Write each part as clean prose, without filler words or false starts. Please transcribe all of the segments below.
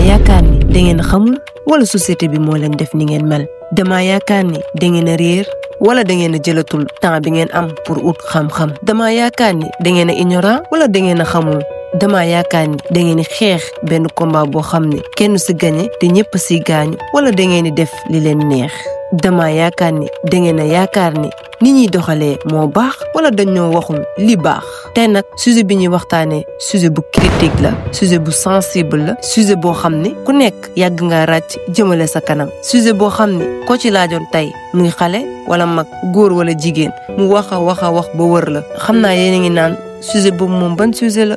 yaakaar ni da ngeen xamul wala société bi moo leen def ni ngeen mel dama yaakaar ni da ngeen a réer wala da ngeen a jëlatul temps bi ngeen am pour ut xam-xam dama yaakaar ni da ngeen a ignorant wala da ngeen a xamul dama yaakaar ni da ngeen di xeex benn combat boo xam ne kenn si gagné te ñëpp si gaañu wala da ngeen di def li leen neex dama yaakaar ni da ngeen a yaakaar ni ni ñuy doxalee moo baax wala dañoo waxul li baax tey nag sujet bi ñuy waxtaanee sujet bu critique la sujet bu sensible la sujet boo xam ne ku nekk yàgg nga ràcc jëmale sa kanam sujet boo xam ne ko ci laajoon tey muy xale wala mag góor wala jigéen mu wax a wax ba wër la xam naa yéen a ngi naan sujet boobu moom ban sujet la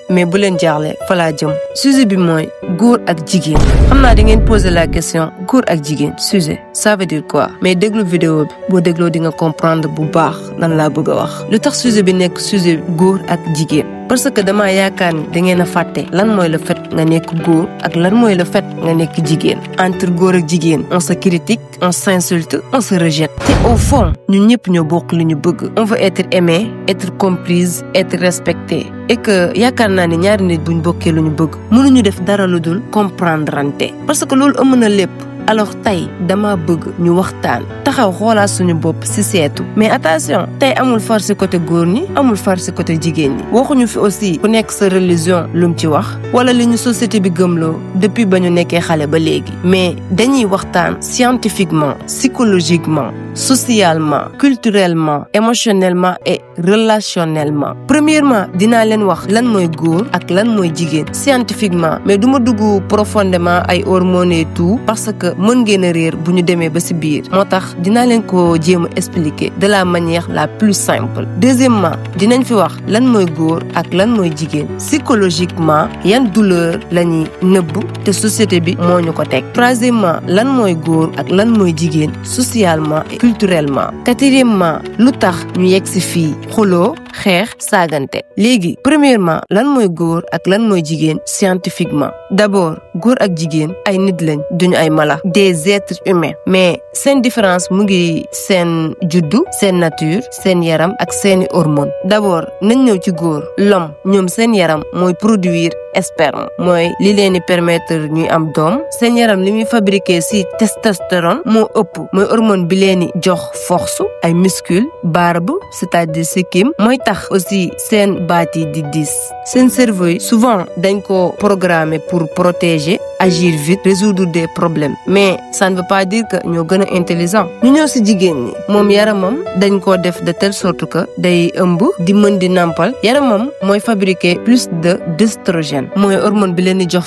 mais bu leen jaaxle fa laa jëm sujet bi mooy góor ak jigéen xam naa da ngeen poser la question góor ak jigéen sujet ça veut dire quoi mais déglu vidéo bi boo dégloo di nga comprendre bu baax lan laa bëgg a wax lu tax sujet bi nekk sujet góor ak jigéen parce que dama yaakaar ni da ngeen a fàtte lan mooy le fait nga nekk góor ak lan mooy le fait nga nekk jigéen entre góor ak jigéen on se critique on s'insulte on se rejette te au fond ñun ñëpp ñoo bokk li ñu bëgg on veut être aimé être comprise être respecté et que yaakaar naa ne ñaari nit buñ bokkee lu ñu bëgg mënuñu def dara lu dul comprendrante parce que loolu ëmb na lépp alors tey dama bëgg ñu waxtaan taxaw xoolaat suñu bopp ci seetu mais attention tey amul far ci côté góor ñi amul far ci côté jigéen ñi waxuñu fi aussi ku nekk sa religion lum ci wax wala li ñu société bi gëmloo depuis ba ñu nekkee xale ba léegi mais dañuy waxtaan scientifiquement psychologiquement socialement culturellement émotionnellement et relationnellement premièrement dinaa leen wax lan mooy góor ak lan mooy jigéen scientifiquement mais duma dugg profondément ay hormones et tout parce que mën ngeen a réer bu ñu demee ba ci biir moo tax dinaa leen ko jéem a expliquer de la manière la plus simple deuxièmement dinañ fi wax lan mooy góor ak lan mooy jigéen psychologiquement yan douleur la ñuy nëbb te société bi moo ñu ko teg troisièmement lan mooy góor ak lan mooy jigéen socialement et culturellement quatrièmement lu tax ñu yegg ci fii xuloo xeex saagante léegi premièrement lan mooy góor ak lan mooy jigéen scientifiquement d'abord góor ak jigéen ay nit lañ duñu ay mala des êtres humains mais seen différence mu ngi seen juddu seen nature seen yaram ak seeni hormones d'abord nañ ñëw ci góor l'homme ñoom seen yaram mooy produire sperme mooy li leen di permettre ñuy am doom seen yaram li muy fabriquer ci testostérone moo ëpp mooy hormone bi leen di jox force ay muscles barbe c'est-à-dire sikkim mooy tax aussi seen baat yi di diis seen cerveau yi souvent dañ ko programmer pour protéger agir vite résoudre des problèmes mais ça ne veut pas dire que ñoo gën a intelligent ñu ñëw ci jigéen ñi moom yaramam dañ ko def de telle sorte que day ëmb di mën di nampal yaramam mooy fabriquer plus d'œstrogène mooy hormone bi leen di jox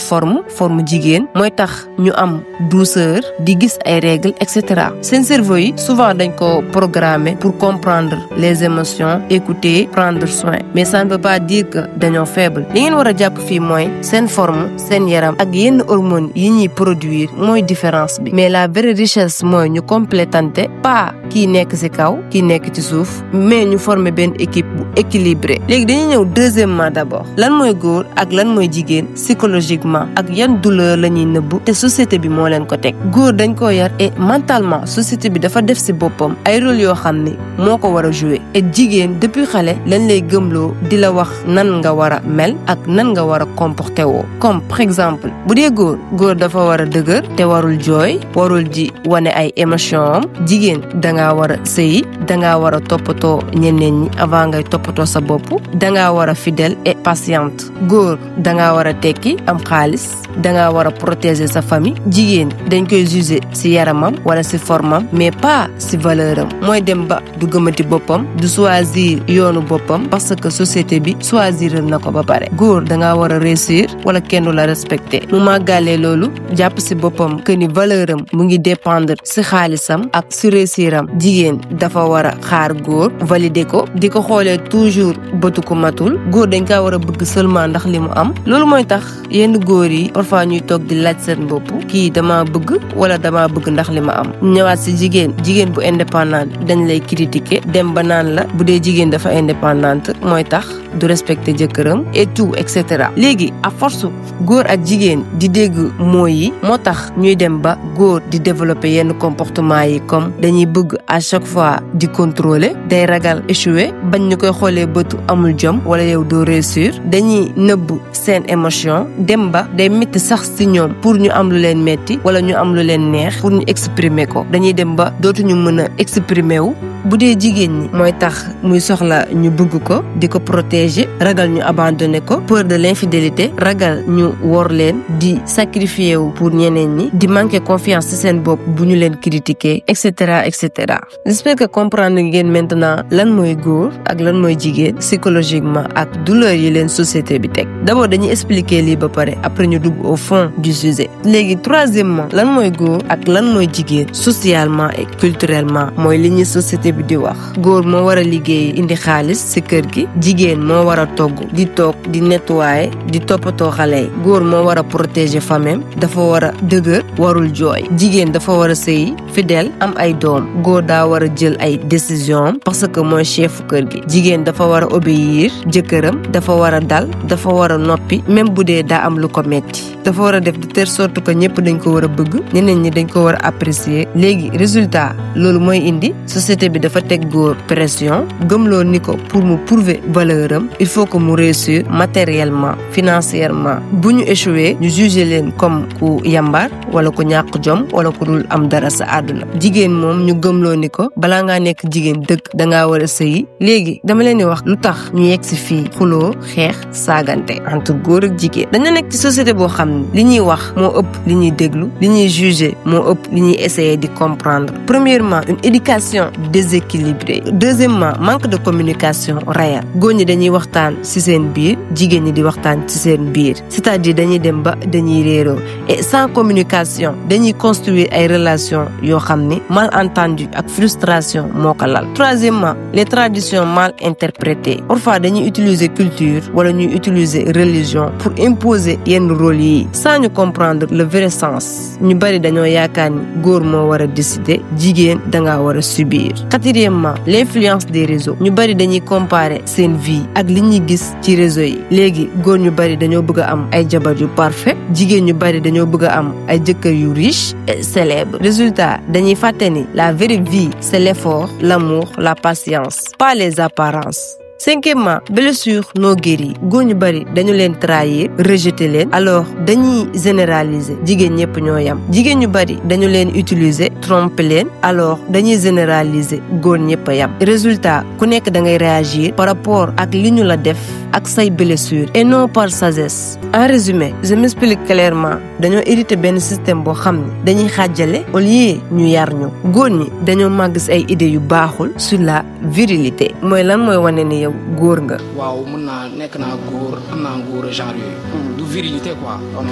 forme jigéen mooy tax ñu am douceur di gis ay règles etc. seen cerveau yi souvent dañ ko programmer pour comprendre les émotions écouter prendre soin mais ça ne veut pas dire que dañoo faible li ngeen war a jàpp fii mooy seen forme seen yaram ak yenn hormones yi ñuy produire mooy différence bi mais la vraie richesse mooy ñu complétante pas kii nekk ci kaw kii nekk ci suuf mais ñu former benn équipe bu équilibré léegi dañuy ñëw deuxièmement d'abord lan mooy góor ak lan mooy jigéen psychologiquement ak yan douleur la ñuy nëbb te société bi moo leen ko teg góor dañ ko yar et mentalement société bi dafa def ci boppam ay rôle yoo xam ne moo ko war a jouer et jigéen depuis xale lañ lay gëmloo di la wax nan nga war a mel ak nan nga war a comporter woo comme par exemple bu dee góor dafa war a dëgër te warul jooy warul di wane ay émotion am jigéen dangaa war a sëyi dangaa war a toppatoo ñeneen ñi avant ngay toppatoo sa bopp dangaa war a fidèle et patiente góor dangaa war a tekki am xaalis dangaa war a protéger sa famille jigéen dañ koy juger ci yaramam wala ci formam mais pas ci valeur am mooy dem ba du gëmati boppam du choisir yoonu boppam parce que société bi choisir na ko ba pare góor dangaa war a réussir wala kenn du la respecter mu màggalee loolu jàpp ci boppam que ni valeur am mu ngi dépendre ci xaalisam ak ci réussiram jigéen dafa war a xaar góor valider ko di ko xoolee toujours bëtu ko matul góor dañ kaa war a bëgg seulement ndax li mu am loolu mooy tax yenn góor yi parfois ñuy toog di laaj seen bopp kii dama bëgg wala dama bëgg ndax li ma am ñëwaat ci jigéen bu indépendante dañ lay critiquer dem ba naan la bu dee jigéen dafa indépendante mooy tax du respecter jëkkëram et tout et cetera. léegi à force góor ak jigéen di dégg mooy yi moo tax ñuy dem ba góor di développer yenn comportement yi comme dañuy bëgg à chaque fois di contrôler day ragal échouer bañ ñu koy xoolee bëtu amul jom wala yow doo réussir dañuy nëbb seen émotion dem ba day métti sax ci ñoom pour ñu am lu leen metti wala ñu am lu leen neex pour ñu exprimer ko dañuy dem ba dootuñu mën a exprimer wu bu dee jigéen ñi mooy tax muy soxla ñu bëgg ko di ko protéger ragal ñu abandonner ko peur de l'infidélité ragal ñu wor leen di sacrifier wu pour ñeneen ñi di manquer confiance ci seen bopp bu ñu leen critiquer et cetera et cetera. J'espère que comprendre ngeen maintenant lan mooy góor ak lan mooy jigéen psychologiquement ak douleur yi leen société bi teg. D'abord dañuy expliquer lii ba pare après ñu dugg au fond du sujet. léegi troisièmement lan mooy góor ak lan mooy jigéen socialement et culturellement mooy li ñuy société bi di wax góor moo war a liggéey indi xaalis ci kër gi jigéen moo war a togg di toog di nettoyer di toppatoo xale yi góor moo war a protéger famem dafa war a dëgër warul jooy jigéen dafa war a sëy fidèle am ay doom góor daa war a jël ay décision parce que mooy chefu kër gi jigéen dafa war a obéir jëkkëram dafa war a dal dafa war a noppi même bu dee daa am lu ko metti dafa war a def de telle sorte que ñëpp dañ ko war a bëgg ñeneen ñi dañ ko war a apprécier léegi résultat loolu mooy indi société bi dafa teg góor pression gëmloo ni ko pour mu prouver valeur am il faut que mu réussir matériellement financièrement bu ñu échoué ñu juger leen comme ku yambar wala ku ñàkk jom wala ku dul am dara sa àdduna jigéen moom ñu gëmloo ni ko balaa ngaa nekk jigéen dëgg dangaa war a sëyi léegi dama leen di wax lu tax ñu yegg si fii xuloo xeex saagante entre góor ak jigéen dañoo nekk ci société boo xam ne li ñuy wax moo ëpp li ñuy déglu li ñuy juger moo ëpp li ñuy essayer di comprendre premièrement une éducation déséquilibrée deuxièmement manque de communication réelle góor ñi dañuy waxtaan ci seen biir jigéen ñi di waxtaan ci seen biir c'est-à-dire dañuy dem ba dañuy réeroo et sans communication dañuy construire ay relations yoo xam ni malentendu ak frustration moo ko lal troisièmement les traditions mal interprétées parfois dañuy utiliser culture wala ñuy utiliser religion pour imposer yenn rôle yi sans ñu comprendre le vrai sens ñu bari dañoo yaakaar ni góor moo war a décider jigéen dangaa war a subir quatrièmement l'influence des réseaux ñu bari dañuy comparer seen vie ak li ñuy gis ci réseau yi léegi góor ñu bari dañoo bëgg a am ay jabar yu parfait jigéen ñu bari dañoo bëgg a am ay jëkkër yu riche et célèbre résultat dañuy fàtte ni la vraie vie c'est l'effort l'amour la patience pas les apparences cinquièmement blessure non guérie góor ñu bari dañu leen trahir rejeter leen alors dañuy généraliser jigéen ñëpp ñoo yam jigéen ñu bari dañu leen utiliser tromper leen alors dañuy généraliser góor ñëpp a yam résultat ku nekk da ngay réagir par rapport ak li ñu la def ak say blessure et non par sagesse en résumé je m'explique clairement dañoo hérité benn système boo xam ne dañuy xaajale au lieu ñu yar ñu góor ñi dañoo màgg ci ay idées yu baaxul sur la virilité mooy lan mooy wane ni yow góor nga. waaw mën naa nekk naa góor am naa góor genre yooyu. du virilité quoi. ok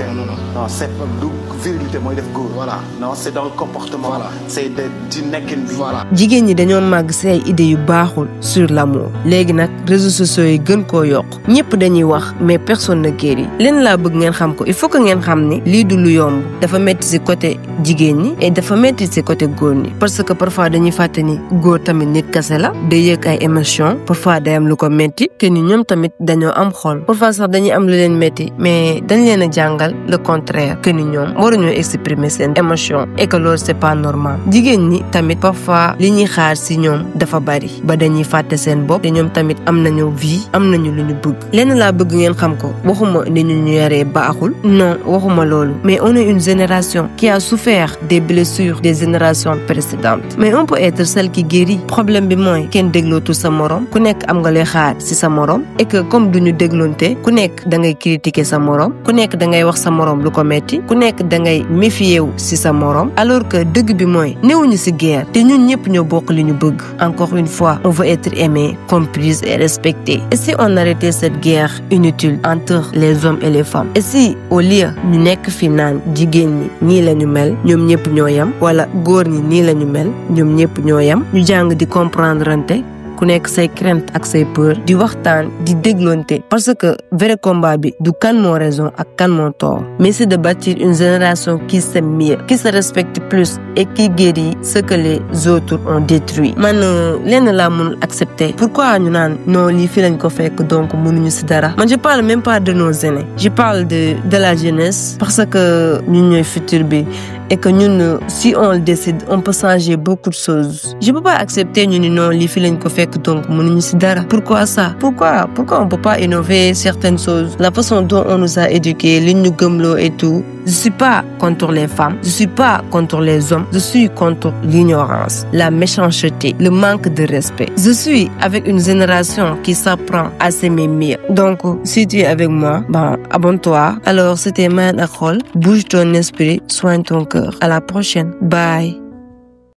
non c'est du virilité mooy def góor. voilà non c'est dans le comportement. voilà c'est di nekkin bi. voilà. jigéen ñi dañoo màgg ci ay idées yu baaxul sur l'amour léegi nag réseaux sociaux yi gën koo yokk ñëpp dañuy wax mais personne ne guérit leen laa bëgg ngeen xam ko il faut que ngeen xam ni lii du lu yomb dafa metti ci côté jigéen ñi et dafa metti ci côté góor ñi parce que parfois dañuy fàtte ni góor tamit nit kase la day yëg ay émotions parfois day am lu ko metti que ni ñoom tamit dañoo am xol parfois sax dañuy am lu leen metti mais dañ leen a jàngal le contraire que ni ñoom waruñoo exprimer seen émotion et que loolu c'est pas normal jigéen ñi tamit parfois li ñuy xaar ci ñoom dafa bari ba dañuy fàtte seen bopp te ñoom tamit am nañu vie am nañu lu ñu bëgg lenn laa bëgg ngeen xam ko waxuma ni ñu yaree baaxul non waxuma loolu mais on est une génération qui a souffert des blessures des générations précédentes mais on peut être celle qui guérit problème bi mooy kenn déglootul sa morom ku nekk am nga lay xaar ci sa morom et que comme duñu dégloonte ku nekk da ngay critiquer sa morom ku nekk da ngay wax sa morom lu ko metti ku nekk da ngay méfier wu ci sa morom alors que dëgg bi mooy newuñu ci guerre te ñun ñëpp ñoo bokk li ñu bëgg encore une fois on veut être aimé comprise et respecté et si on arrêtait cette guerre inutile entre les hommes et les femmes et si au lieu ñu nekk fi naan jigéen ñi nii la ñu mel ñoom ñëpp ñoo yam wala góor ñi nii la ñu mel ñoom ñëpp ñoo yam ñu jàng di comprendre ante ku nekk say crainte ak say peur di waxtaan di déglonté parce que vrai combat bi du kan moo raison ak kan moo tort mais c'est de bâtir une génération qui s'aime mieux qui se respecte plus et qui guérit ce que les autres ont détruit man lenn laa mënul accepter pourquoi ñu naan non lii fi lañ ko fekk donc mënuñu ci dara man je parle même pas de nos aînés je parle de la jeunesse parce que ñun ñooy futur bi et que ñun si on le décide on peut changer beaucoup de choses je peux pas accepter ñu ni non lii fi lañ ko fekk donc mënuñu ci dara pourquoi ça pourquoi on peut pas innover certaines choses la façon dont on nous a éduqués li ñu gëmloo et tout je suis pas contre les femmes je suis pas contre les hommes je suis contre l'ignorance la méchanceté le manque de respect je suis avec une génération qui s'apprend à s'aimer mieux donc si tu es avec moi abonne-toi alors c'était Mayan ak Xol bouge ton esprit soigne ton cœur à la prochaine bye